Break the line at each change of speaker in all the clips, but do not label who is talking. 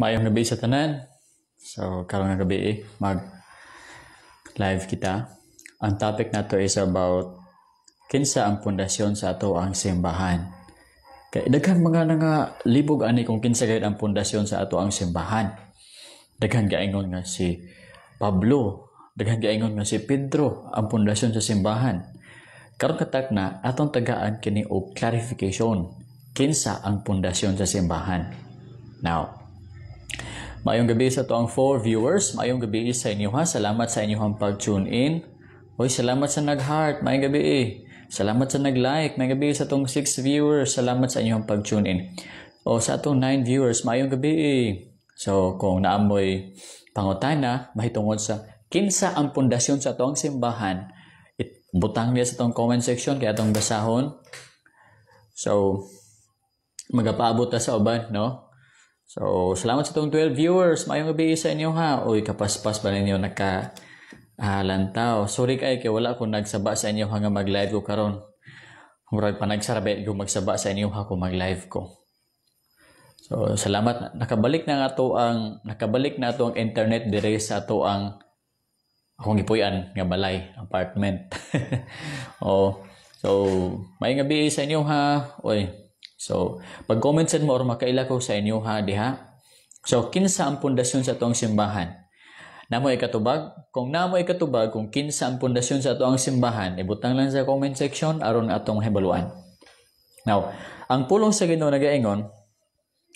Maayong gabi sa tanan. So, karong nga gabi, mag-live kita. Ang topic nato is about kinsa ang pundasyon sa ato ang simbahan. Kay daghan mga nga libog ani kung kinsa gayud ang pundasyon sa ato ang simbahan. Daghan gaingon nga si Pablo, daghan gaingon nga si Pedro ang pundasyon sa simbahan. Karon katak na atong tagaan kini og clarification kinsa ang pundasyon sa simbahan. Now, maayong gabi sa to ang 4 viewers. Maayong gabi sa inyo ha. Salamat sa inyong pag-tune in. Hoy, salamat sa nag-heart. Maayong gabi. Salamat sa nag-like. Maayong gabi sa tong 6 viewers. Salamat sa inyong pag-tune in. O sa atong 9 viewers, maayong gabi. So, kung naamoy pangutana, mahitungod sa kinsa ang pundasyon sa atong simbahan, butang niya sa tong comment section kaya atong basahon. So, magapaabot ta sa uban, no? So, salamat sa itong 12 viewers. Maayong gabi sa inyo ha. Uy, kapaspas ba ninyo nakalantaw? Sorry kay wala ko nagsaba sa inyo hanga mag-live ko karon. Murag pa nagsarabi ko magsaba sa inyo ha kung mag-live ko. So, salamat. Nakabalik na ato ang internet dire sa ato ang akong gipuy-an nga balay, apartment. Oh, so, maayong gabi sa inyo ha. Uy, so, pag-comment mo or makaila ko sa inyo ha, diha. So, kinsa ang pundasyon sa atong simbahan? Namo ikatubag? Kung namo ikatubag, kung kinsa ang pundasyon sa atong simbahan, ibutang lang sa comment section aron atong hibaluan. Now, ang pulong sa Ginoo nagaingon,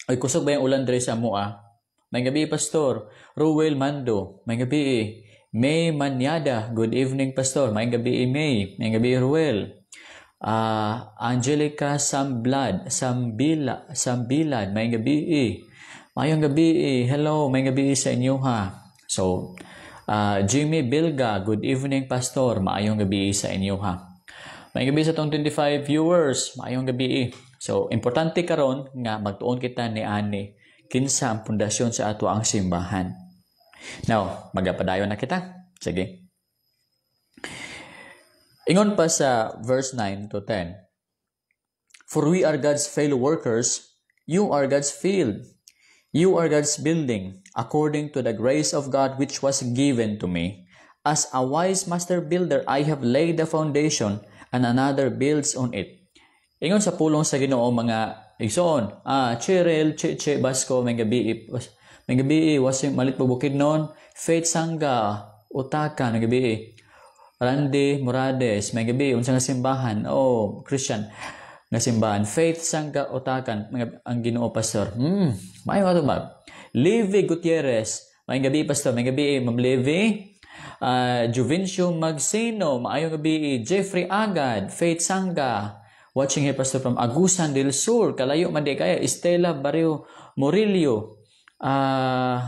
ay kusog ba yung ulan diri sa mua? May gabi, Pastor. Ruel Mando. May gabi, May Manyada. Good evening, Pastor. May gabi, May. May gabi, Ruel. Angelica Sambilad, may gabi. Mayong gabi. Hello, may gabi sa inyo ha. So, Jimmy Bilga, good evening Pastor. Maayong gabi sa inyo ha. May gabi sa tong 25 viewers. Maayong gabi. So, importante karon nga magtuon kita ni ani kinsa ang pundasyon sa ato ang simbahan. Now, magapadayon na kita. Sige. Ingon pa sa verse 9 to 10. For we are God's fellow workers, you are God's field. You are God's building, according to the grace of God which was given to me. As a wise master builder, I have laid the foundation, and another builds on it. Ingon sa pulong sa Ginoo mga igsoon. Cheryl, Cheche, Basco, may gabi, wasing malit pabukid noon. Faith Sangga, Utaka, may gabi. Randy Morales, may gabi, unsang simbahan, Christian nga simbahan. Faith Sangga Otakan, ang Ginoo Pastor. May nga ba? Levi Gutierrez, may gabi Pastor, may gabi, Ma'am Levi. Juvencio Magsino, maayong gabi. Jeffrey Agad, Faith Sangga, watching here Pastor from Agusan del Sur, kalayo man di kaya. Estela Barrio Morillo,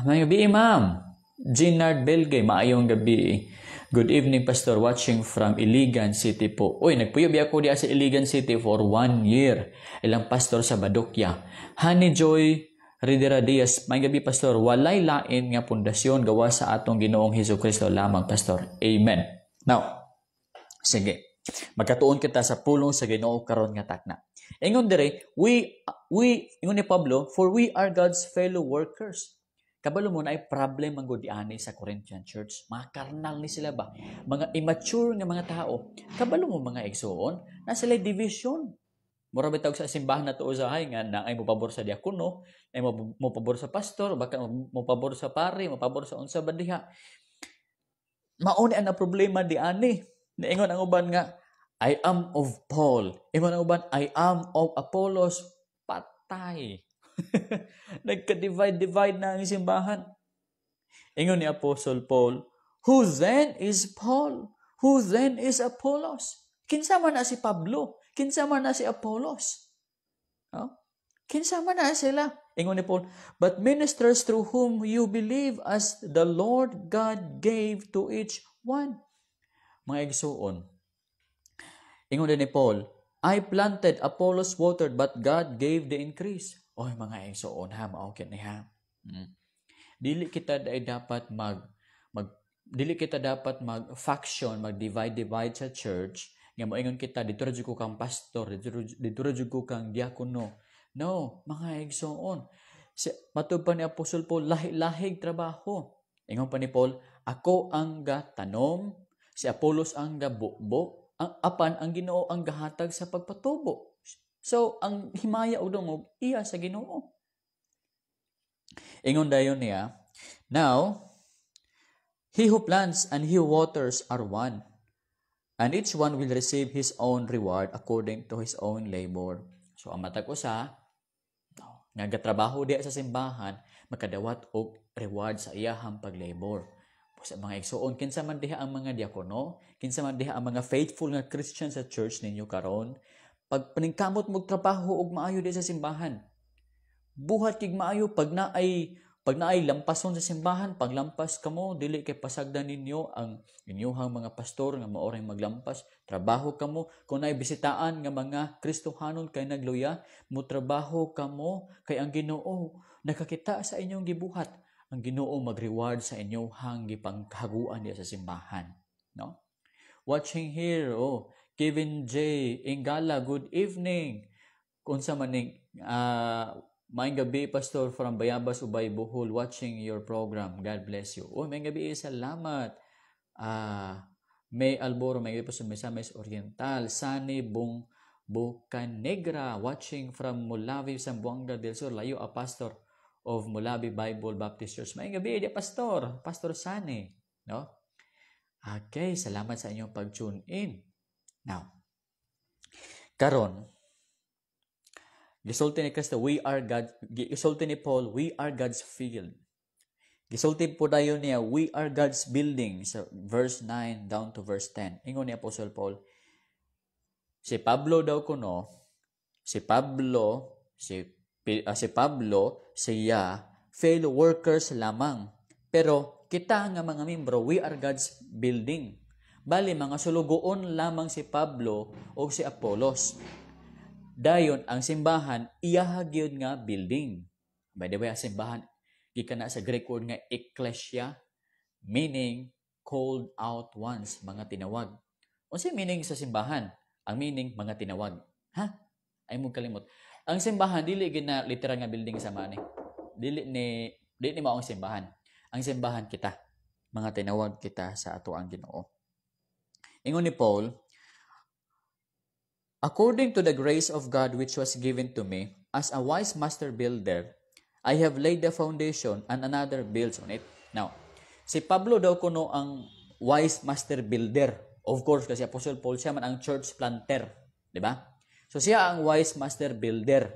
may gabi Ma'am. Ginard Belgay, maayong gabi. Good evening, Pastor, watching from Iligan City po. Uy, nagpuyob ako diya sa Iligan City for 1 year. Ilang pastor sa Badukya. Honey Joy Ridera Diaz, may gabi, Pastor. Walay lain nga pundasyon gawa sa atong Ginoong Hesukristo lamang, Pastor. Amen. Now, sige. Magkatuon kita sa pulong sa Ginoo karon nga takna. Ingon dire, ingon ni Pablo, for we are God's fellow workers. Kabalo mo na ay problem ang gudiani sa Corinthian Church. Mga karnal ni sila ba? Mga immature nga mga tao. Kabalo mo mga igsoon na sila division. Mura bitawag sa simbahan na to usahay nga na ay mopabor sa diakono, ay mopabor sa pastor, baka mopabor sa pari, mopabor sa unsa ba diha. Mauni ang problema diani. Niingon ang uban nga, I am of Paul. Ingon ang uban, I am of Apollos. Patay. Nagka-divide na ang simbahan. Ingon ni Apostle Paul, who then is Paul? Who then is Apollos? Kinsa man na si Pablo? Kinsa man na si Apollos? Kinsa man na sila? Ingon ni Paul, but ministers through whom you believe as the Lord God gave to each one. Mga igsuon. Ingon din ni Paul, I planted, Apollos watered, but God gave the increase. Oy, mga igsoon ha, maokit ni ha. Dili kita dapat mag-faction, mag-divide sa church. Nga moingon kita, dito ra jud ko kang pastor, dito ra jud ko kang diakono. No, mga igsoon. Matod pa ni Apostol Paul, lahi-lahig trabaho. Ingon pa ni Paul, ako ang gatanom, si Apollos ang gabukbok, ang apan ang Ginoo ang gahatag sa pagpatubo. So, ang himaya o dungog, iya sa Ginoo. Ingon dayon niya, now, he who plants and he who waters are one, and each one will receive his own reward according to his own labor. So, ang matag usa, nga gatrabaho diya sa simbahan, makadawat og reward sa iyahang paglabor. Sa mga igsoon, kinsa man diha ang mga diakono, kinsa man diha ang mga faithful nga Christian sa church ninyo karon, pag paningkamot mo trabaho og maayo diya sa simbahan. Buhat kig maayo pag naay lampason sa simbahan, paglampas kamo dili kay pasagdan ninyo ang inyuhang mga pastor nga maoray maglampas. Trabaho kamo kung naay bisitaan nga mga Kristohanon kay nagluya, mo trabaho kamo kay ang Ginoo nakakita sa inyong gibuhat. Ang Ginoo mag-reward sa inyuhang gipangkahaguan diya sa simbahan, no? Watching here, Kevin J. Ingala, good evening. Kunsa maning maayong gabi, Pastor, from Bayabas, Ubay, Bohol, watching your program. God bless you. Maayong gabi, salamat. May Alboro, may gabi po sa Misamis Oriental. Sani Bucanegra, watching from Mulavi, Zamboanga del Sur. Layo, a pastor of Mulavi Bible Baptist Church. Maayong gabi, Pastor. Pastor Sani. No? Okay, salamat sa inyong pag-tune in. Now, karon, gisulti ni Kristo, gisulti ni Paul, we are God's field. Gisulti po dayon niya, we are God's building, sa verse 9 down to verse 10. Ingon ni Apostle Paul, si Pablo, siya, fellow workers lamang. Pero kita nga mga membro, we are God's building. Bali, mga sulugoon lamang si Pablo o si Apollos. Dayon, ang simbahan, iyahagyod nga building. By the way, ang simbahan, gikan na sa Greek word nga ekklesia, meaning called out ones, mga tinawag. O si meaning sa simbahan? Ang meaning, mga tinawag. Ay mo kalimot. Ang simbahan, dili gina literal nga building sa mani. Dili ni mao ang simbahan. Ang simbahan kita. Mga tinawag kita sa ato ang Ginoo. Ingon ni Paul, according to the grace of God which was given to me, as a wise master builder, I have laid the foundation and another builds on it. Now, si Pablo daw kuno ang wise master builder. Of course, kasi Apostle Paul siya man ang church planter. Diba? So siya ang wise master builder.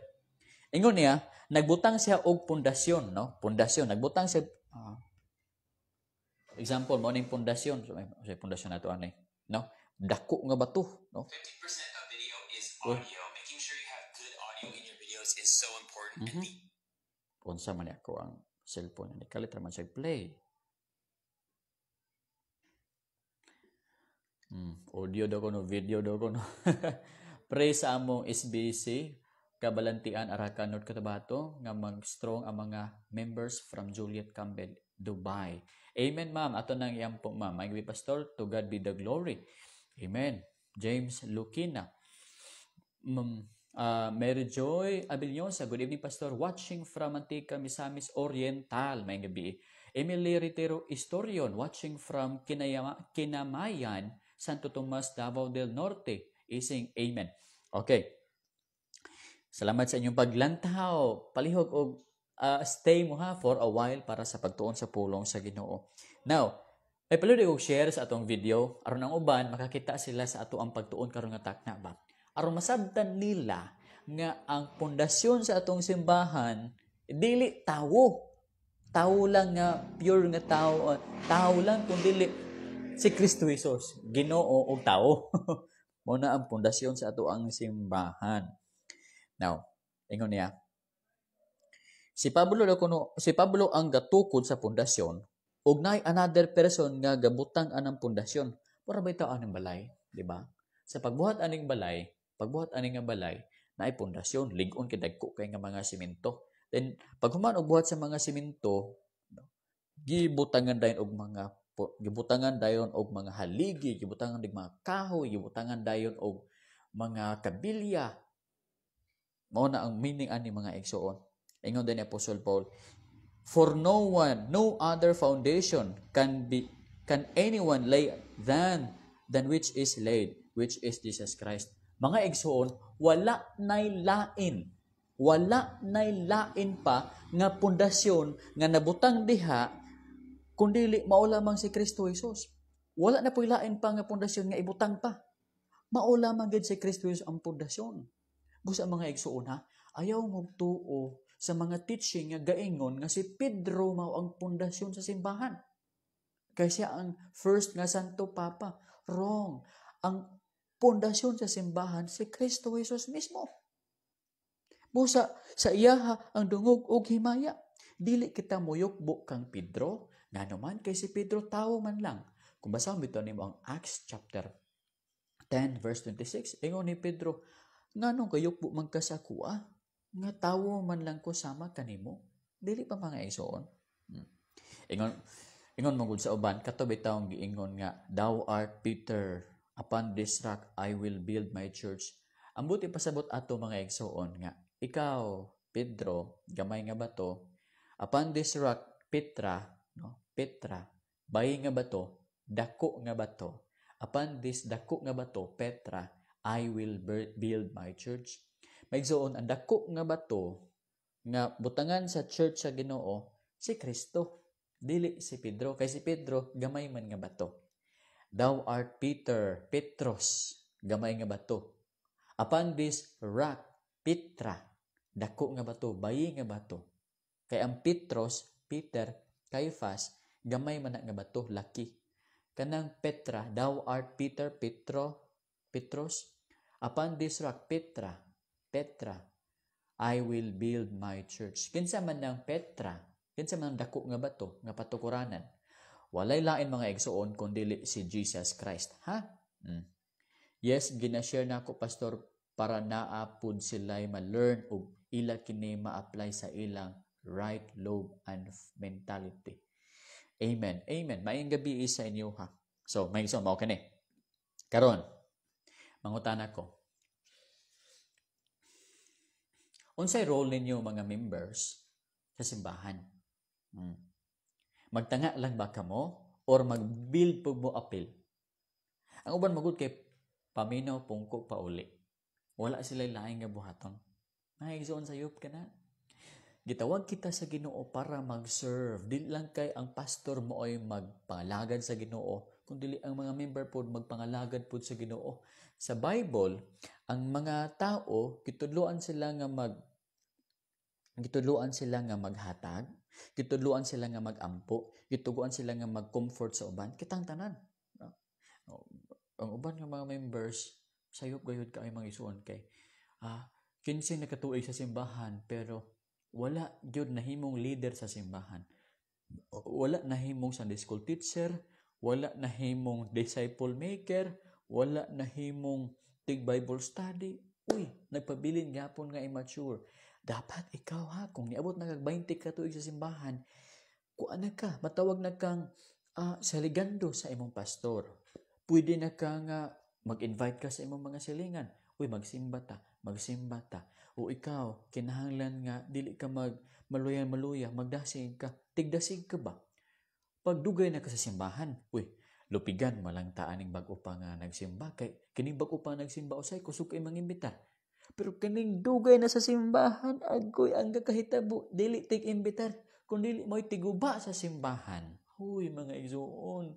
Ingon niya, nagbutang siya og pundasyon, no? Pundasyon, nagbutang siya example mo ning pundasyon. So may pundasyon nato ani, no? Dako nga bato, no?
50% of video is audio. Making sure you have good audio in your videos is so important.
Unsa man ako ang cellphone ni kalit man siya play. Audio daw ko no, video daw ko no. Pray sa among SBC kabalantian arakanod katabato nga mag-strong ang mga members from Juliet Campbell, Dubai. Amen, ma'am. Ato nang iyang po, ma'am. May gabi, Pastor. To God be the glory. Amen. James Lucina. Mary Joy Abiliosa. Good evening, Pastor. Watching from Antica, Misamis Oriental. May gabi. Emily Ritero Istorion. Watching from Kinamayan, Santo Tomas, Davao del Norte. Ising amen. Okay. Salamat sa inyong paglantaw. Palihog og stay mo ha for a while para sa pagtuon sa pulong sa Ginoo. Now, ay palihog og share sa atong video aron ang uban makakita sila sa ato ang pagtuon karon nga takna ba. Aron masabtan nila nga ang pundasyon sa atong simbahan dili tawo. Tawo lang nga pure nga tawo, tawo lang kun dili si Kristo Jesus, Ginoo og tawo. Mao na ang pundasyon sa ato ang simbahan. Now, ingon niya, si Pablo ang gatukod sa pundasyon ug naay another person nga gabutang anang pundasyon. Para ba ito aning balay, di ba? Sa pagbuhat aning nga balay, naay pundasyon, lig-on kay dagko kay nga mga semento. Then pag human og buhat sa mga semento, gibutangan dayon og mga haligi, gibutangan og mga kahoy, gibutangan dayon og mga kabilya. Mao na ang meaning ani mga igsoon. Ingon din ni Apostle Paul, for no other foundation can anyone lay than which is laid, which is Jesus Christ. Mga igsoon, wala nay lain pa nga pundasyon nga nabutang diha kundili mao lamang si Kristo Jesus. Wala na po'y lain pa nga pundasyon nga ibutang pa. Mao lamang gid si Kristo Jesus ang pundasyon. Busa mga igsoon ha, ayaw magtuo sa mga teaching nga gaingon nga si Pedro mao ang pundasyon sa simbahan. Kaya siya ang first nga Santo Papa. Wrong. Ang pundasyon sa simbahan si Kristo Jesus mismo. Busa sa iyaha ang dungog ug himaya. Dili kita muyukbo kang Pedro, nganuman kay si Pedro tawo man lang. Kung basahon bitaw nimo ang Acts chapter 10 verse 26, ingon ni Pedro, nganong kayukbo man ka sa kuha? Nga tawo man lang ko sama kanimo. Dili pa mga igsoon. Ingon mo gud sa uban, kato bitaw giingon nga, thou art Peter, upon this rock I will build my church. Ang buti pasabot ato mga igsoon nga, ikaw, Pedro, gamay nga bato, upon this rock, Petra, bayi nga bato, dako nga bato, upon this dako nga bato, Petra, I will build my church. Maigsoon, ang dako nga bato, nga butangan sa church sa Ginoo, si Kristo, dili si Pedro. Kay si Pedro, gamay man nga bato. Thou art Peter, Petros, gamay nga bato. Upon this rock, Petra, dako nga bato, bayi nga bato. Kay ang Petros, Peter, Caiphas, gamay man nga bato, laki. Kanang Petra, thou art Peter, Petros. Upon this rock, Petra, I will build my church. Kinsa man ng Petra, kinsa man ng dako nga bato, nga patukuranan. Walay lain mga igsoon kundi si Jesus Christ. Ha? Yes, ginashare na ako, Pastor, para naapod sila'y ma-learn o ila kini ma-apply sa ilang right lobe and mentality. Amen. Amen. Maayong gabi sa inyo ha. So, may igsoon, mao kani. Karon, mangutana ko. Unsay role ninyo mga members sa simbahan? Magtanga lang ba kamo or mag-build po mo appeal? Ang uban magud kay paminaw pungko pauli. Wala sila laing nga buhaton. Naigsoon sa yup kana. Gitawag kita sa Ginoo para mag-serve. Dili lang kay ang pastor mo ay magpangalagad sa Ginoo, kundi ang mga member pod magpangalagad pod sa Ginoo. Sa Bible, ang mga tao kitudloan sila nga maghatag, kitudloan sila nga magampo, gituguan sila nga mag-comfort sa uban, kitang tanan. Ang uban nga mga members sayop gayud ka ay mga isuon kay kinsay nakatuig sa simbahan pero wala gyud nahimong leader sa simbahan. Wala nahimong Sunday school teacher, wala nahimong disciple maker, wala nahimong tig Bible study. Uy, nagpabilin gyapon nga immature. Dapat ikaw ha, kung niabot na kag 20 ka tuig sa simbahan, kuan na ka, matawag na kang saligando sa imong pastor. Pwede na ka nga mag-invite ka sa imong mga silingan. Uy, magsimba ta. O ikaw, kinahanglan nga, dili ka maluya, magdasig ka. Tigdasig ka ba? Pagdugay na ka sa simbahan, uy, lupigan malang taaning bago pa nga nagsimba. Kay kining bago pa nagsimba usay kusog kay mangimbitar. Pero kining dugay na sa simbahan, agoy ang kakahitabo, dili tig-imbitar, kundi mo'y tiguba sa simbahan. Huy, mga igsoon,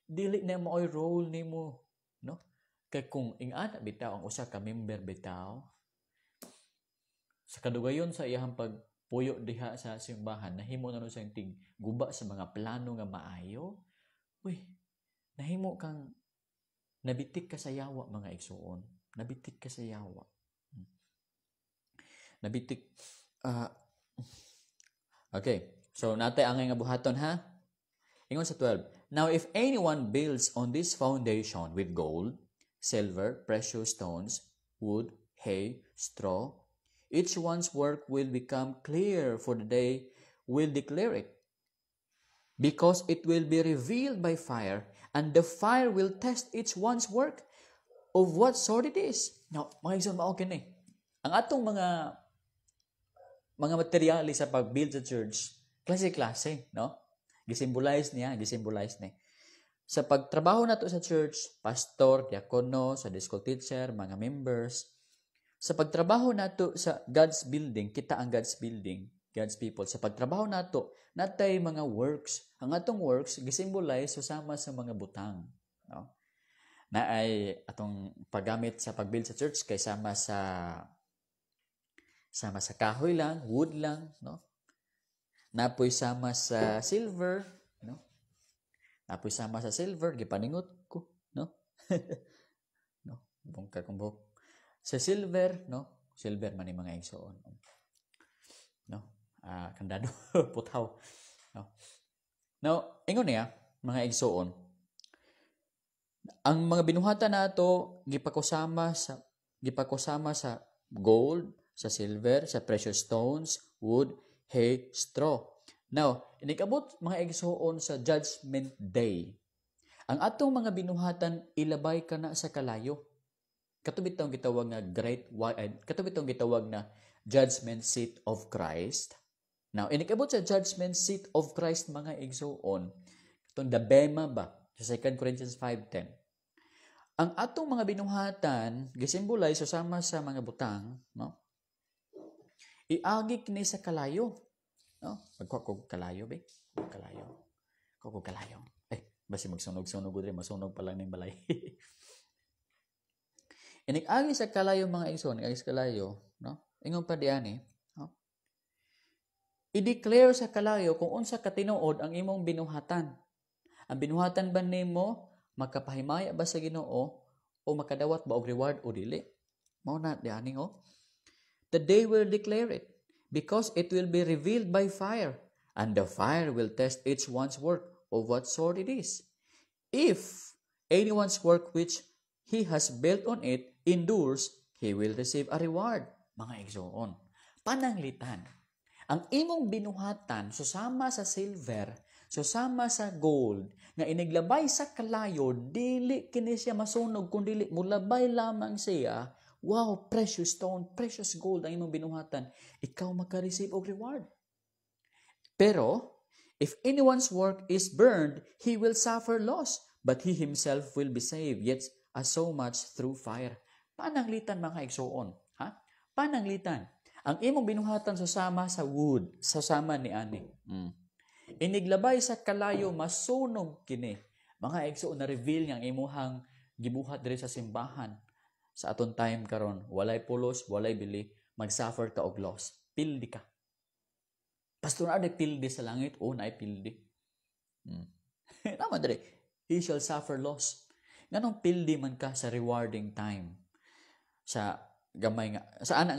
dili na mo'y role nimo, no? Kay kung ingana bitaw ang usa ka member bitaw, sa kadugayon sa iyang pagpuyo diha sa simbahan, nahimo na siyang tiguba sa mga plano nga maayo. Uy, nahimo kang nabitik ka sa yawa, mga igsoon. Nabitik ka sa yawa. Nabitik. Okay. So, natay angay nga buhaton ha. Ingon sa 12. Now, if anyone builds on this foundation with gold, silver, precious stones, wood, hay, straw, each one's work will become clear, for the day will declare it. Because it will be revealed by fire, and the fire will test each one's work of what sort it is. Now, mga igsoon, mao kini. Ang atong mga mga materiali sa pag-build sa church, klase-klase, no? Gisimbolize niya. Sa pagtrabaho nato sa church, pastor, diakono, Sunday school teacher, mga members, sa pagtrabaho nato sa God's building, kita ang God's building, God's people. Sa pagtrabaho nato, natay mga works. Ang atong works gisimbolize susama sa mga butang, no? Na ay atong paggamit sa pagbuild sa church kay sama sa kahoy lang, wood lang, no? Napoy sama sa silver, no? Napoy sama sa silver, gipaningot ko, no? No, bungka kong buhok. Sa silver, no? Silver man yung mga igsoon, no? Kandado, putaw, no? Now, ingon niya, mga igsoon, ang mga binuhatan nato gipakusama sa gold, sa silver, sa precious stones, wood, hay, straw. Now, inikabot mga igsoon sa Judgment Day. Ang atong mga binuhatan ilabay kana sa kalayo. Katubit tong gitawag na Judgment Seat of Christ. Now, inikabot sa Judgment Seat of Christ mga igsoon. Itong the bema ba sa 2 Corinthians 5:10. Ang atong mga binuhatan gisimbolize susama sa mga butang, no? Iagi kini sa kalayo, no? Magkuha ko kalayo be. Kalayo. Basi magsunog diri, masunog pa lang ning balay. Inig-agi sa kalayo mga igsoon, agi sa kalayo, no? Ingon pa diani, no? I-declare sa kalayo kung unsa ka tinuod ang imong binuhatan. Ang binuhatan ba nimo makapahimaya ba sa Ginoo o makadawat ba og reward o dili? Mao na diani The day will declare it, because it will be revealed by fire, and the fire will test each one's work of what sort it is. If anyone's work which he has built on it endures, he will receive a reward. Mga igsoon, pananglitan. Ang imong binuhatan susama sa silver, susama sa gold, nga iniglabay sa kalayo, dili kini siya masunog, kundi mulabay lamang siya. Wow, precious stone, precious gold ang imong binuhatan. Ikaw makareceive og reward. Pero, if anyone's work is burned, he will suffer loss, but he himself will be saved, yet as so much through fire. Pananglitan mga igsoon. Pananglitan. Ang imong binuhatan susama sa wood, susama ni ani. Iniglabay sa kalayo, masunog kini. Mga igsoon, na-reveal nga ang imuhang gibuhat diri sa simbahan. Sa aton time karon, walay pulos, walay bili, mag-suffer ka og loss. Pildi ka. Pastor, na pildi sa langit? O, naay pildi. Naman dali, he shall suffer loss. Nganong pildi man ka sa rewarding time? Sa gamay nga, sa ana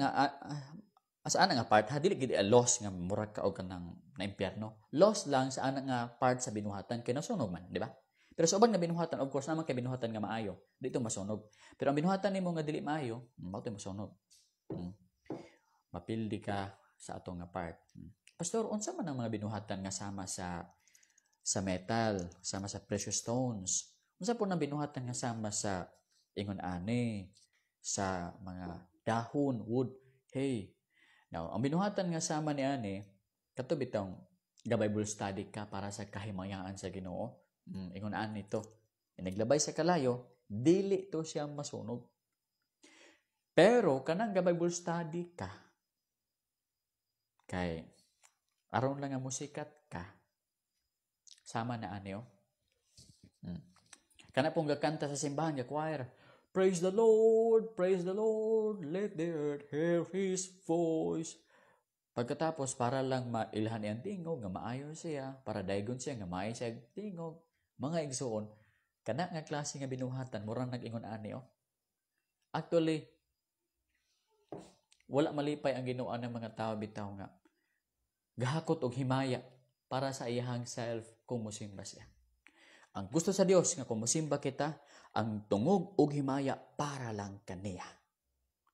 nga part, dili gid loss nga murag ka og kanang na impyerno. Loss lang sa ana nga part sa binuhatan kay nasunog man, di ba? Pero sa ubang nga binuhatan, of course, naman kay binuhatan nga maayo. Dito masunog. Pero ang binuhatan nimo nga dili maayo, mao masunog. Mapildi ka sa atong nga part. Pastor, unsa man ang mga binuhatan nga sama sa metal, sama sa precious stones? Unsa po nang binuhatan nga sama sa ingon ani, sa mga dahon, wood, hay? Now, ang binuhatan nga sama ni ani, katubit ang Bible study ka para sa kahimayaan sa Ginoo. Ingon ani to. Naglabay sa kalayo, dili to siya masunog. Pero kanang Bible study ka, kay aron lang nga musikat ka, sama na ani Kana pong gakanta sa simbahan nga choir, praise the Lord, let the earth hear His voice. Pagkatapos, para lang mailhan iyang tingog, nga maayo siya, para daygon siya, nga maayo siya tingog. Mga igsoon, kana nga klase nga binuhatan, murang nag-ingon ani Actually, wala malipay ang Ginoo ng mga tao bitaw nga gahakot og himaya para sa iyahang self kung musimba siya. Ang gusto sa Dios nga kung musimba kita, ang tungog og himaya para lang kaniya.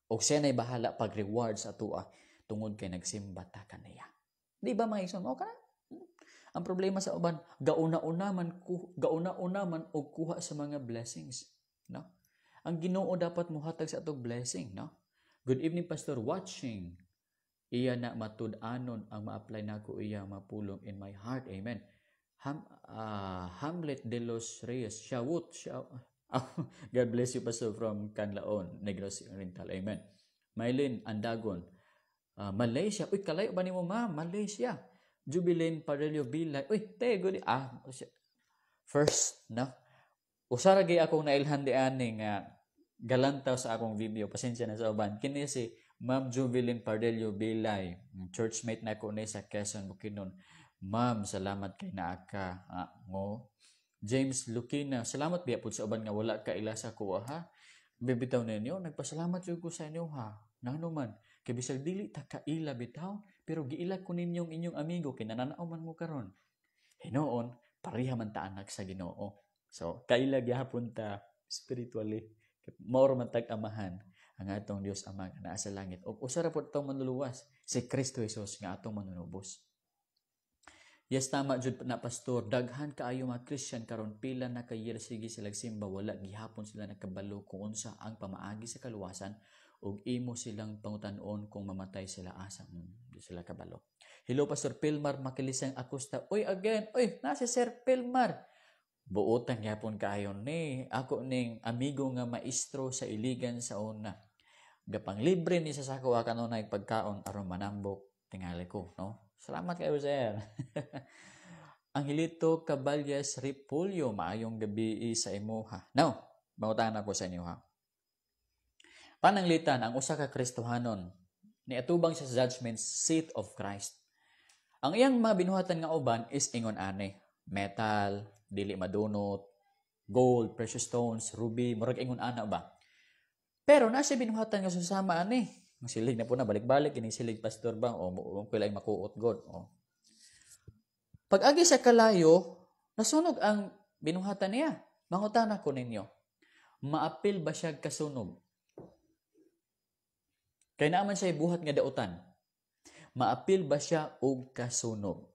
Og siya na'y bahala pag-reward sa atua tungod kay nagsimba ta kaniya. Di ba mga igsoon? O kana? Ang problema sa uban, gauna-una man og kuha sa mga blessings, no? Ang Ginoo dapat muhatag sa atong blessing, no? Good evening, Pastor, watching. iya na matud-anon ang ma-apply nako iya mapulong in my heart. Amen. Hamlet de los Reyes, Shawut, God bless you, Pastor, from Canlaon, Negros Oriental. Amen. Maylin Andagon, Malaysia. Uy, kalayo ba ni mo, ma'am? Malaysia. Jubilin Parelio Bilay. Uy, te, good. First, no? Usara gay akong nailhandi ani nga galantaw sa akong video. Pasensya na sa uban. Kini si Ma'am Jubilin Pardelio Bilay, churchmate na ko ni sa Quezon, Bukidnon. Ma'am, salamat kay naaka. Ngo. James Lucina, salamat biya po sa uban nga wala ka ila sa kuha, ha? Bibitaw ninyo, nagpasalamat jud ko sa inyo, ha? Nano man, kay bisag dili ta kaila bitaw, pero giila ko ninyong inyong amigo kinananaw man mo karon. Hinoon, pareha man ta anak sa Ginoo. So, kaila gyapon ta spiritually. More man tag-amahan ang atong Dios Ama nga naa sa langit. O usara po itong manluluwas, si Kristo Jesus nga atong manunubos. Yes, tama jud na, pastor. Daghan kaayo mga Christian karon pila na kay year sige sila simba, wala gihapon sila nakabalo kung unsa ang pamaagi sa kaluwasan ug imo silang pangutan-on kung mamatay sila asa di sila kabalo. Hello, Pastor Pilmar Makilisang Acosta. Uy, again. Uy, nasi Sir Pilmar. Buotan gyapon kaayo ni ako ning amigo nga maestro sa Iligan sa una. Gapang libre ni sa sako kanunay pagkaon aron manambok tingali ko, no? Salamat kayo, sir. Angelito Caballas Ripulyo, maayong gabi sa imuha. Now, mangutan ako sa inyo, ha. Pananglitan ang usa ka Kristohanon ni atubang sa judgment seat of Christ. Ang iyang mga binuhatan nga uban is ingon ani, metal, dili madunot, gold, precious stones, ruby, murag ingon ana ba. Pero nasa binuhatan nga susama ani, ang silig na po na balik-balik ini silig pastor bang o kuilay makuot god. Pag agi sa kalayo, nasunog ang binuhatan niya. Mangutan ako ninyo, maapil ba siya kasunog? Kay naaman siya buhat nga dautan. Maapil ba siya og kasunog?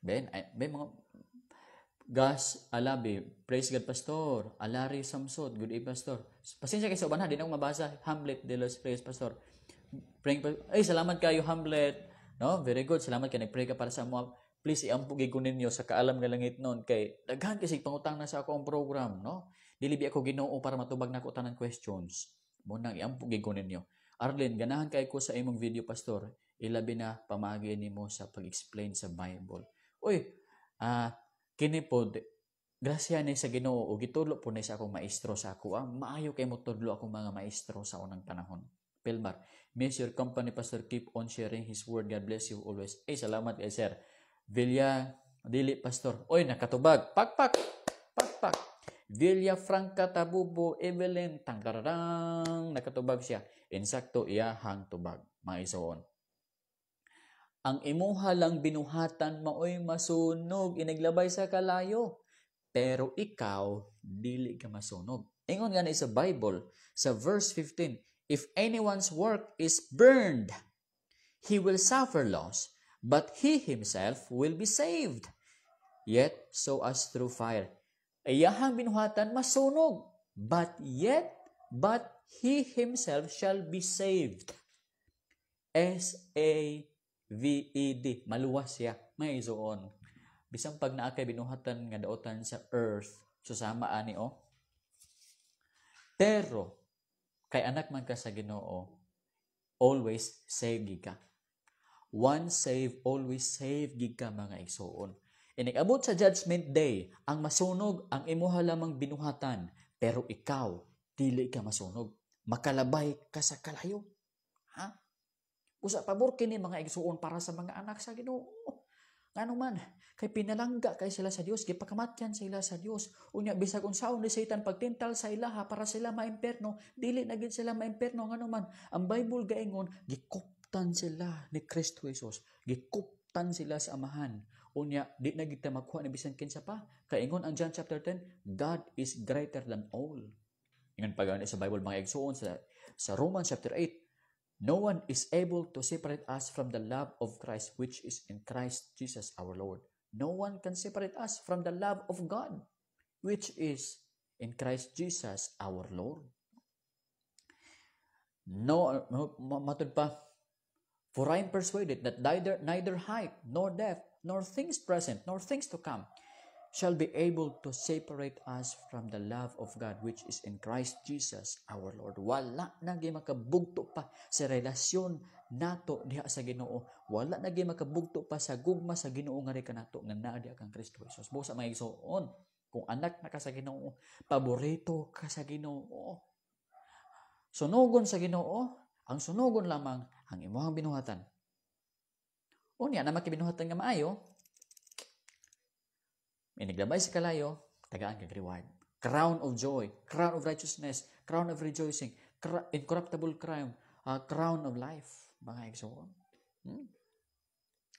Ben mga Gas Alabi, praise God, Pastor. Alari Samsod, good day, Pastor. Pasensya kayo sa uban ha, di na mabasa. Hamlet de los Reyes, Pastor. Ay, salamat kayo, Hamlet. No, very good. Salamat kayo, nag-pray ka para sa mga. Please, iampugi ko ninyo sa kaalam nga langit noon. Kay, daghan kasi pangutang na sa akong program, no? Dilibi ako Ginoo para matubag na ko tanang questions. Munang iampugi ko ninyo. Arlen, ganahan kayo ko sa imong video, Pastor. Ilabi na pamagi nimo sa pag-explain sa Bible. Uy, kini po, grasya ni sa Ginoo o gitudlo po ni sa akong maestro sa ako. Maayo kay mo tudlo akong mga maestro sa unang panahon. Pilmar, miss your company, Pastor. Keep on sharing His word. God bless you always. Ay, salamat kay Sir. Villa, dili, Pastor. Oy, nakatubag. Pakpak. Villa Franca Tabubo, Evelyn, tangkararang, nakatubag siya. Insakto, iyahang tubag. Mga isuon. Ang imuha lang binuhatan maoy masunog, inaglabay sa kalayo. Pero ikaw, dili ka masunog. Ingon nga sa Bible, sa verse 15, if anyone's work is burned, he will suffer loss, but he himself will be saved. Yet, so as through fire. Iyahang binuhatan masunog, but he himself shall be saved. S-A-V-E-D. Maluwas siya. May isoon. Bisang pag naakay binuhatan nga daotan sa earth, susama ani Pero, kay anak man ka sa Ginoo, always save gid ka. One save, always save gid ka, mga igsoon. Inig-abot sa judgment day, ang masunog, ang imuha lamang binuhatan, pero ikaw, dili ka masunog. Makalabay ka sa kalayo. Ha? Usa pabor kini mga igsuon para sa mga anak sa Ginoo. Ngano man, kay pinalangga kay sila sa Dios, gipakamatyan sila sa Dios. Unya bisag unsaon ni Satan pagtintal sa ilaha para sila maimperno, dili na gid sila maimperno. Ngano man, ang Bible gaingon gikuptan sila ni Kristo Jesus. Gikuptan sila sa amahan. Unya di na gid ta magkuha ni bisan kinsa pa. Kaingon ang John chapter 10, God is greater than all. Ingon pa gani sa Bible mga igsuon sa Romans chapter 8, no one is able to separate us from the love of Christ which is in Christ Jesus our Lord. No one can separate us from the love of God which is in Christ Jesus our Lord. No, matod pa, for I am persuaded that neither height, nor depth, nor things present, nor things to come shall be able to separate us from the love of God which is in Christ Jesus our Lord. Wala na gyud makabugto pa sa relasyon nato diha sa Ginoo. Wala na gyud makabugto pa sa gugma sa Ginoo nga kanato nga naa diha kang Kristo Jesus. Busa may igsoon, kung anak na ka sa Ginoo, paborito ka sa Ginoo. Sunugon sa Ginoo, ang sunugon lamang ang imong binuhatan. Unya na makibinuhatan nga maayo, iniglabay sa kalayo, tagaan kag reward. Crown of joy, crown of righteousness, crown of rejoicing, incorruptible crown, crown of life. Mga igsoon.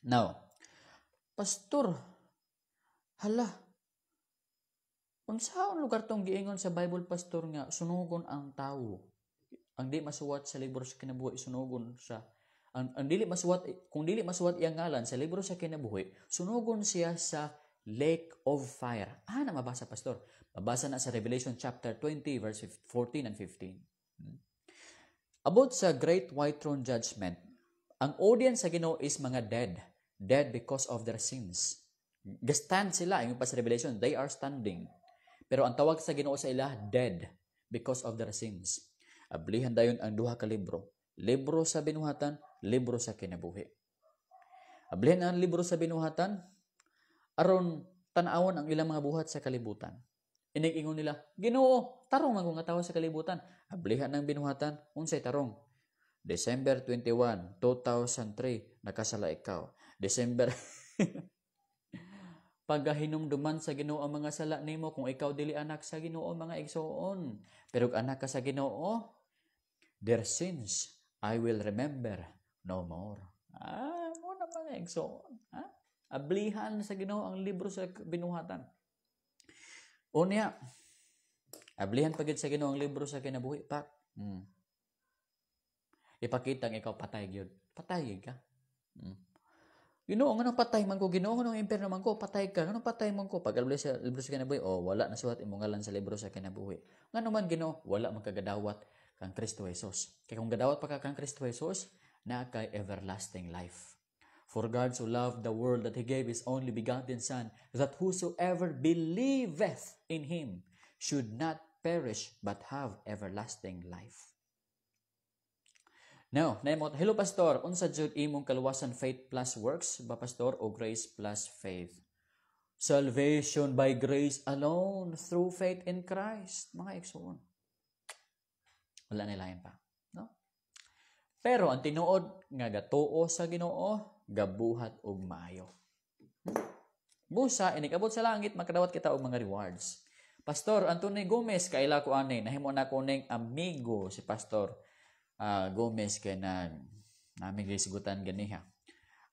Now, pastor, hala, unsaon lugar tong giingon sa Bible, pastor, nga sunugon ang tawo? Ang di masuwat sa libro sa kinabuhi, sunugon sa ang dili masuwat, kung dili masuwat iyang ngalan sa libro sa kinabuhi, sunugon siya sa lake of fire. Na mabasa, pastor? Mabasa na sa Revelation chapter 20 verse 14 and 15. About sa great white throne judgment, ang audience sa Ginoo is mga dead because of their sins. Gastand sila, yung pa sa Revelation, they are standing. Pero ang tawag sa Ginoo sa ila, dead because of their sins. Ablihan dayon ang duha ka libro. Libro sa binuhatan, libro sa kinabuhi. Ablihan ang libro sa binuhatan, aron tan-awon ang ilang mga buhat sa kalibutan. Inig-ingon nila, Ginoo, tarong ang nga tawo sa kalibutan. Ablihan ng binuhatan, unsay tarong? December 21, 2003, nakasala ikaw. December pagahinumduman sa Ginoo ang mga sala nimo kung ikaw dili anak sa Ginoo, mga igsoon. Pero anak ka sa Ginoo, their sins I will remember no more. Mo na mga igsoon. Ablihan sa Ginoo ang libro sa binuhatan. Unya, ablihan pagid sa Ginoo ang libro sa kinabuhi, pak. Ipakita nga ikaw patay gyud. Patay ka. Ginoo, nganong patay man ko? Ginoo, nganong impierno man ko? Patay ka. Nganong patay man ko? Pag ablihan sa libro sa kinabuhi, wala na suwat imong ngalan sa libro sa kinabuhi. Ngano man, Ginoo, wala man kagadawat kang Kristo Jesus. Kaya kung gadawat pa ka kang Kristo Jesus, na kay everlasting life. For God so loved the world that He gave His only begotten Son, that whosoever believeth in Him should not perish but have everlasting life. Now, naimot, hello pastor, unsa jud imong kaluwasan, faith plus works ba pastor o grace plus faith? Salvation by grace alone through faith in Christ. Mga igsoon. Wala nilayan pa. No? Pero ang tinuod nga gatuo sa Ginoo, gabuhat og maayo. Busa, inikabot sa langit, makadawat kita og mga rewards. Pastor Anthony Gomez, kaila ko ani, nahimo na ko ning amigo si Pastor Gomez kay namin gisigutan ganiha.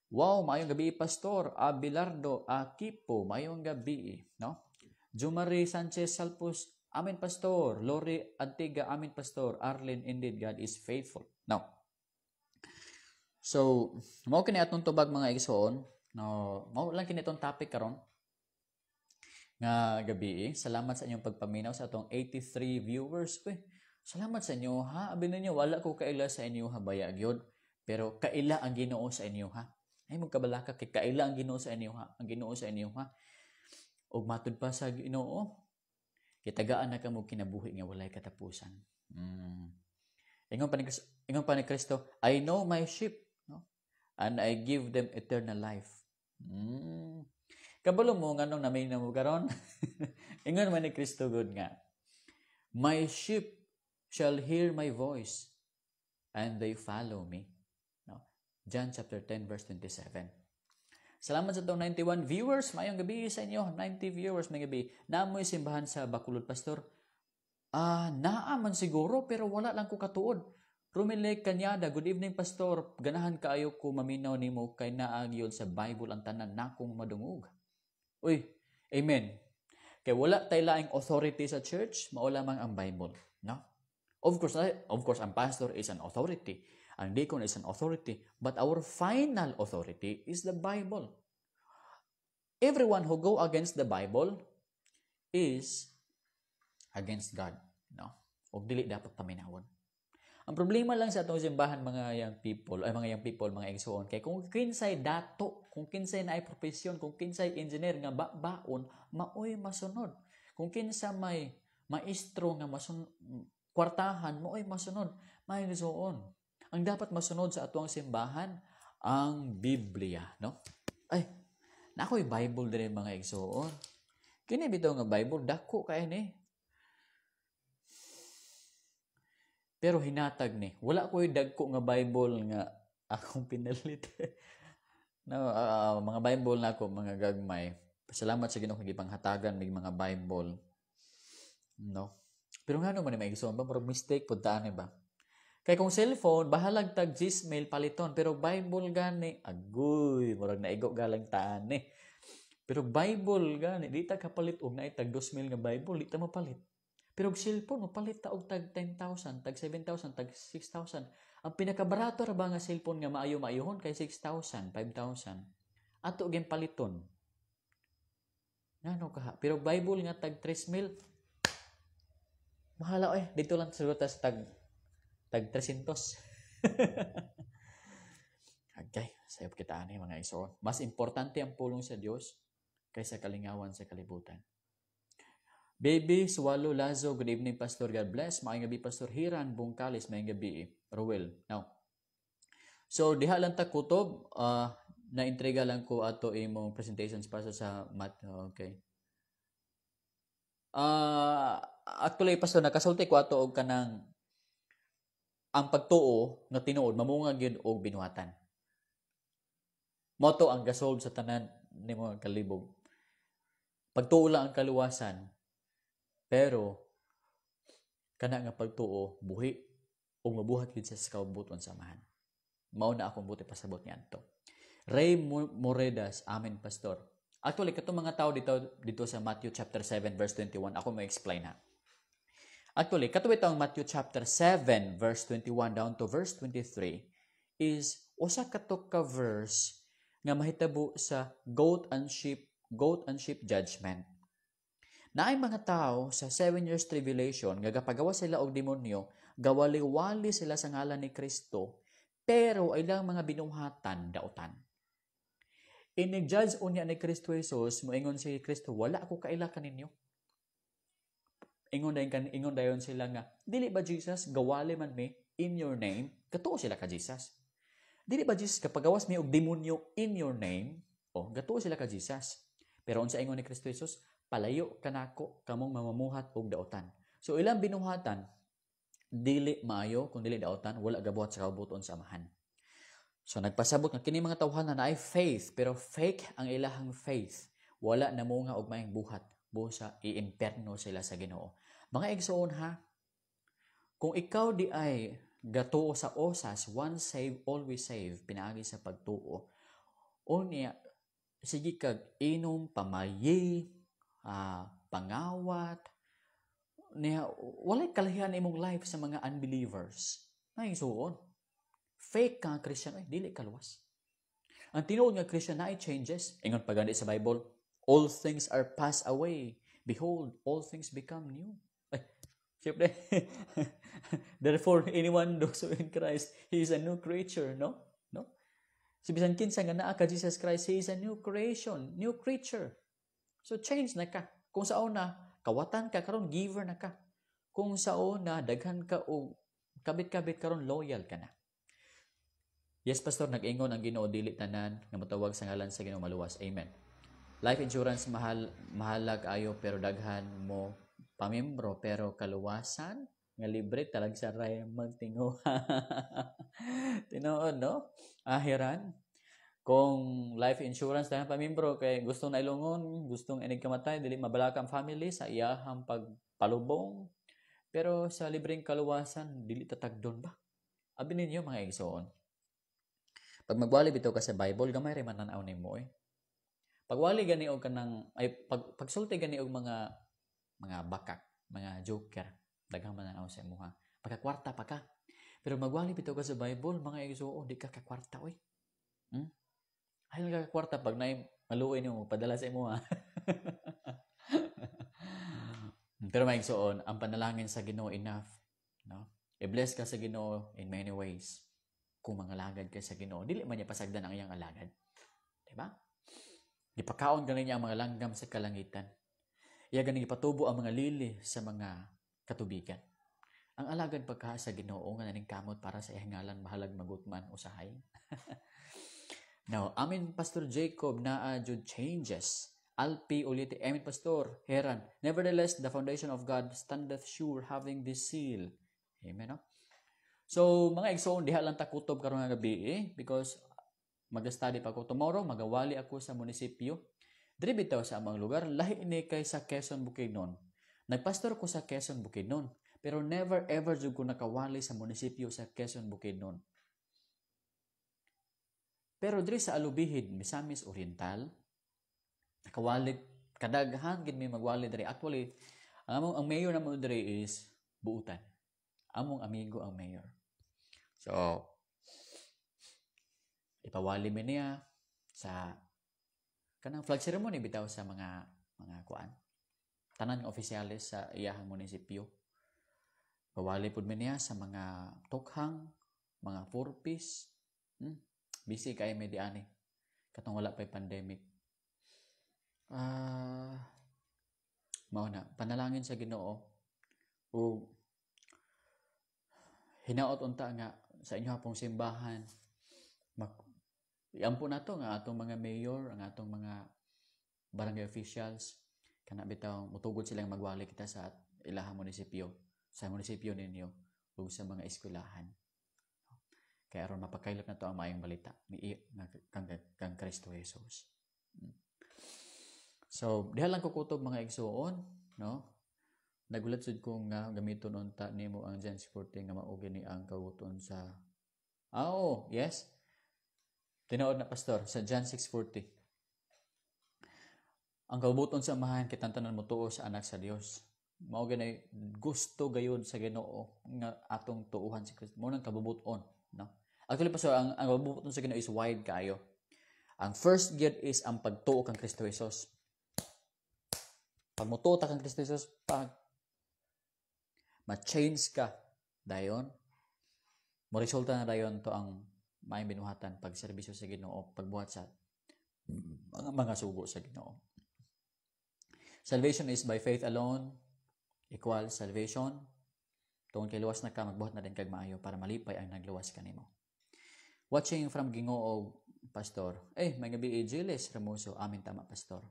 Wow, maayong gabi Pastor Abelardo Akipo, maayong gabi, no? Jumari Sanchez Salpus, amen Pastor. Lori Antiga, amen Pastor. Arlen, indeed God is faithful. Now, so, mao kini atong tubag mga igsoon, no, mao lang kini itong topic karon nga gabi. Salamat sa inyong pagpaminaw sa atong 83 viewers. Salamat sa inyo ha. Abi ninyo wala ko kaila sa inyo ha, baya gyud. Pero kaila ang Ginoo sa inyo ha. Ay magkabalaka kay kaila ang Ginoo sa inyo ha. Ang Ginoo sa inyo ha. Og matud pa sa Ginoo, kitagaan na kamo kinabuhi nga walay katapusan. Ingon pa ni Kristo, I know my sheep, no? And I give them eternal life. Kabalo mo nganong namin na mo karon? Ingon man ni Kristo gud nga, my sheep shall hear my voice and they follow me. No? John chapter 10 verse 27. Salamat sa itong 91 viewers. Mayong gabi sa inyo. 90 viewers may gabi. Naamoy simbahan sa Bacolod, Pastor. Naaman siguro pero wala lang ko katuod. Rumile Kanyada, good evening Pastor. Ganahan kaayo ko maminaw nimo kay naagyon sa Bible ang tanan nakong madungog. Uy, amen. Kay wala tay laing authority sa church, mao lamang ang Bible, no? Of course, ang pastor is an authority. Ang deacon is an authority. But our final authority is the Bible. Everyone who go against the Bible is against God. No? O dili dapat paminawon. Ang problema lang sa atong simbahan mga young people, mga igsoon, kay kung kinsay dato, kung kinsay naay profesyon, kung kinsay engineer nga baon, maoy masunod. Kung kinsa may maestro nga kwartahan, maoy masunod, mga igsoon. Ang dapat masunod sa atong simbahan ang Biblia, no? Ay, nakoy Bible dire mga igsoon. Kini bitaw nga Bible dako kay ni. Pero hinatag ni, wala ko'y dagko nga Bible nga akong pinalit. No, mga Bible na ako, mga gagmay. Pasalamat sa Ginoo kung gipanghatagan may mga Bible. No. Pero nga naman may igsoon ba murag mistake pud taan ba? Kay kung cellphone bahalag tag Gmail paliton, pero Bible gani agoy murag naigo galang taan ni. Pero Bible gani di ta kapalit og naay tag 2,000 nga Bible, di ta mapalit. Pero cellphone, mapalit ta og tag 10,000, tag 7,000, tag 6,000. Ang pinakabarato ra ba nga cellphone nga maayo-maayohon kay 6,000, 5,000. Ato gyud paliton. Ngano ka? Pero Bible nga tag 3,000. Mahala dito lang sa tag 300. Okay, sayop kita ani mga igsoon. Mas importante ang pulong sa Dios kaysa kalingawan sa kalibutan. Baby, Swallow, Lazo, good evening, Pastor. God bless. Maayong gabi, Pastor Hiran, Bungkalis, maayong gabi, Rowell. Now, so, diha lang ta kutob, na-intriga lang ko ato imong presentations para sa math. Okay. Actually, Pastor, nakasulti ko ato og kanang ang pagtuo nga tinuod, mamungag yun og binuhatan. Moto ang gasolve sa tanan ni mga kalibog. Pagtuo lang ang kaluwasan, pero kana nga pagtuo buhi o mabuhat gid sa kaubuton samahan. Mao na akong buti pasabot niadto. Ray Moredas, amen Pastor. Actually katong mga tao dito sa Matthew chapter 7 verse 21 ako ma-explain ha. Actually kato bitong Matthew chapter 7 verse 21 down to verse 23 is usa kato ka verse nga mahitabo sa goat and sheep judgment. Naay mga tao sa 7 years tribulation, nga gapagawa sila og demonyo, gawali-wali sila sa ngalan ni Kristo, pero ay lang mga binuhatan daotan. Inig-judge unya ni Kristo Jesus, moingon si Kristo, wala ako kaila kaninyo. Ingon dayon sila nga, dili ba Jesus, gawali man mi in your name? Gatuo sila ka Jesus. Dili ba Jesus, kapagawas mi og demonyo in your name? Gatuo sila ka Jesus. Pero unsa ingon ni Kristo Jesus, palayo kanako kamong mamamuhat og daotan. So ilang binuhatan dili maayo kung dili daotan, wala gabuhat sa kaubuton sa amahan. So nagpasabot nga kini mga tawhan na ay faith pero fake ang ilahang faith. Wala na mo nga og maayong buhat, busa iimperno sila sa Ginoo. Mga igsoon ha, kung ikaw di ay gatuo sa osas, once save always save, pinaagi sa pagtuo. Unya sige kag inom pamayi, pangawat, niya, walay kalahian imong life sa mga unbelievers. Ay, suon. Fake ka Christian, dili kaluwas. Ang tinuod nga Christian na changes. Ingon pa gani sa Bible, all things are passed away. Behold, all things become new. Ay, siyempre, therefore, anyone who's in Christ, he is a new creature, no? Si bisan kinsa nga naa ka Jesus Christ, he is a new creation, new creature. So change na ka. Kung sa una, kawatan ka karon giver na ka. Kung sa una, daghan ka o kabit-kabit karon loyal ka na. Yes, Pastor, nag-ingon ang Ginoo dili tanan nga matawag sa ngalan sa Ginoo maluwas. Amen. Life insurance mahalag ayo pero daghan mo pamembro pero kaluwasan nga libre talag sa ray magtingo. Tinuod no? Ahiran. Kung life insurance dahil pamembro kay gustong nailungon, gustong inig kamatay, dili mabalaka ang family sa iyahang pagpalubong. Pero sa libreng kaluwasan, dili tatagdon ba? Abi ninyo mga igsoon. Pag magwali bitaw ka sa Bible, gamay rin mananaw nimo Pagwali gani og kanang pagsulti gani og mga bakak, mga joker, daghang mananaw sa imuha. Pagkakwarta pa ka. Pero magwali bitaw ka sa Bible, mga igsoon, di ka kakwarta Ay nagkakwarta pag na maluoy niyo padala sa imo Pero maigsoon, ang panalangin sa Ginoo enough, no? I-bless ka sa Ginoo in many ways. Kung mangalagad ka sa Ginoo, dili man niya pasagdan ang iyang alagad. Diba? Gipakaon ganin niya ang mga langgam sa kalangitan. Iya ganing ipatubo ang mga lili sa mga katubigan. Ang alagad pagka sa Ginoo nga naning kamot para sa iyang ngalan bahalag magutman usahay. Now, amin Pastor Jacob na jud changes. Alpi ulit, amin Pastor Heran. Nevertheless, the foundation of God standeth sure, having this seal. Amen, no? So, mga igsoon, diha lang ta kutob karon nga gabi because mag-study pa ko tomorrow, magawali ako sa munisipyo. Diri bitaw sa amang lugar, lahi ni kay sa Quezon Bukidnon. Nagpastor ko sa Quezon Bukidnon, pero never ever jud ko nakawali sa munisipyo sa Quezon Bukidnon. Pero diri sa Alubihid, Misamis Oriental, nakawali kadaghan gid may magwali diri. Actually, ang mayor namo diri is Buutan. Among amigo ang mayor. So, ipawali mi niya sa kanang flag ceremony bitaw sa mga kuan. Tanan nga opisyalis sa iyahang munisipyo. Pawali pud mi niya sa mga tukhang, mga purpose. Busy kay may diani. Katong wala pa'y pandemic. Mao na, panalangin sa Ginoo. O hinaot unta nga sa inyo hapong simbahan. Iampo na to nga atong mga mayor, ang atong mga barangay officials. Kana bitaw mutugod silang magwali kita sa ilahang munisipyo, sa munisipyo ninyo ug sa mga eskwelahan. Kaya aron mapakailap na to ang maayong balita ni kang Kristo Jesus. So, diha lang ko kutob mga igsoon, no? Nagulat sud ko nga gamiton unta nimo ang John 14 nga mao gini ang kaguton sa yes. Tinuod na pastor sa John 6:40. Ang kabuton sa amahan kitang tanan mo tuo sa anak sa Dios. Mao gani gusto gayud sa Ginoo nga atong tuuhan si Kristo. Mo nang kabubuton, no? Actually pastor, ang kabubuton sa Ginoo is wide kaayo. Ang first gate is ang pagtuo kang Kristo Jesus. Pag mutuo ta kang Kristo Jesus, pag ma-change ka dayon, mo resulta na dayon to ang maayong binuhatan pag serbisyo sa Ginoo, pagbuhat sa mga sugo sa Ginoo. Salvation is by faith alone equals salvation. Tungod kay luwas na ka, magbuhat na din kag maayo para malipay ang nagluwas kanimo. Watching from Ginoo, pastor. May gabi Giles Ramoso, amin tama pastor.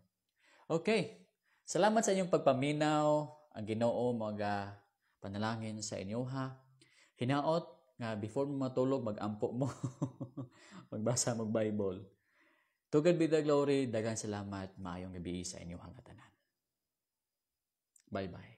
Okay. Salamat sa inyong pagpaminaw. Ang Ginoo mga panalangin sa inyo ha. Hinaot nga before mo matulog, mag-ampo mo. Magbasa mo Bible. To God be the glory. Daghang salamat. Maayong gabi sa inyo hangatanan. Bye-bye.